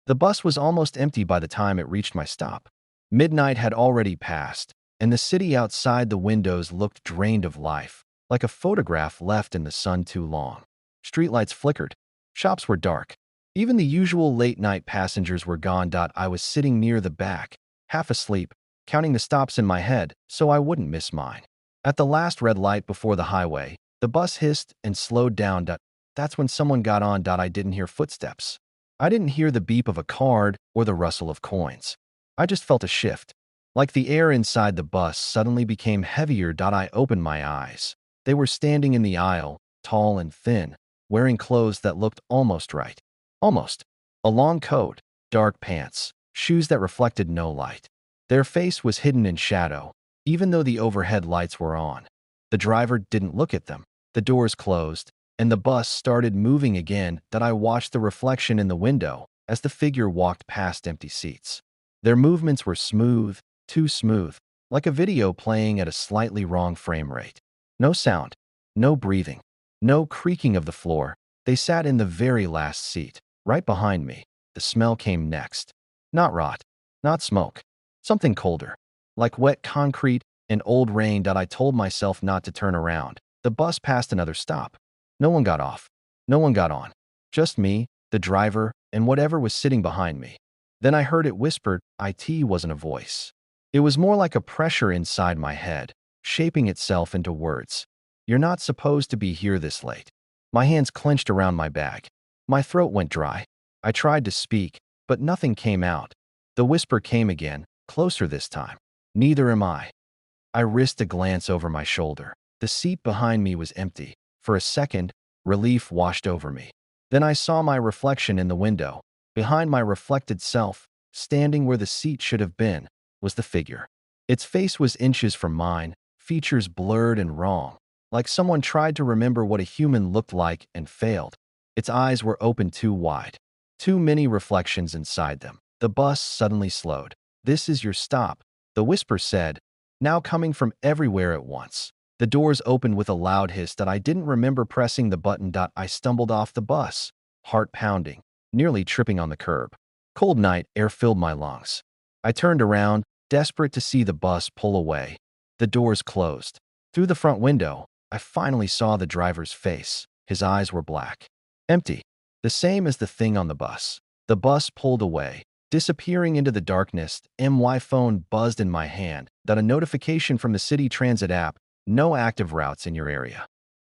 The bus was almost empty by the time it reached my stop. Midnight had already passed, and the city outside the windows looked drained of life, like a photograph left in the sun too long. Streetlights flickered. Shops were dark. Even the usual late-night passengers were gone. I was sitting near the back, half asleep, counting the stops in my head so I wouldn't miss mine. At the last red light before the highway, the bus hissed and slowed down. That's when someone got on. I didn't hear footsteps. I didn't hear the beep of a card or the rustle of coins. I just felt a shift. Like the air inside the bus suddenly became heavier. I opened my eyes. They were standing in the aisle, tall and thin, wearing clothes that looked almost right. Almost. A long coat, dark pants, shoes that reflected no light. Their face was hidden in shadow, even though the overhead lights were on. The driver didn't look at them. The doors closed, and the bus started moving again. I watched the reflection in the window as the figure walked past empty seats. Their movements were smooth, too smooth, like a video playing at a slightly wrong frame rate. No sound, no breathing, no creaking of the floor. They sat in the very last seat, right behind me. The smell came next. Not rot, not smoke. Something colder, like wet concrete and old rain. I told myself not to turn around. The bus passed another stop. No one got off. No one got on. Just me, the driver, and whatever was sitting behind me. Then I heard it whispered. It wasn't a voice. It was more like a pressure inside my head, shaping itself into words. You're not supposed to be here this late. My hands clenched around my bag. My throat went dry. I tried to speak, but nothing came out. The whisper came again, closer this time. Neither am I. I risked a glance over my shoulder. The seat behind me was empty. For a second, relief washed over me. Then I saw my reflection in the window. Behind my reflected self, standing where the seat should have been, was the figure. Its face was inches from mine, features blurred and wrong, like someone tried to remember what a human looked like and failed. Its eyes were open too wide. Too many reflections inside them. The bus suddenly slowed. "This is your stop," the whisper said, now coming from everywhere at once. The doors opened with a loud hiss. I didn't remember pressing the button. I stumbled off the bus, heart pounding, nearly tripping on the curb. Cold night air filled my lungs. I turned around, desperate to see the bus pull away. The doors closed. Through the front window, I finally saw the driver's face. His eyes were black. Empty. The same as the thing on the bus. The bus pulled away, disappearing into the darkness. My phone buzzed in my hand. A notification from the city transit app. No active routes in your area.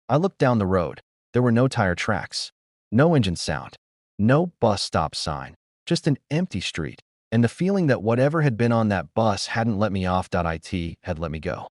I looked down the road. There were no tire tracks. No engine sound. No bus stop sign. Just an empty street. And the feeling that whatever had been on that bus hadn't let me off. It had let me go.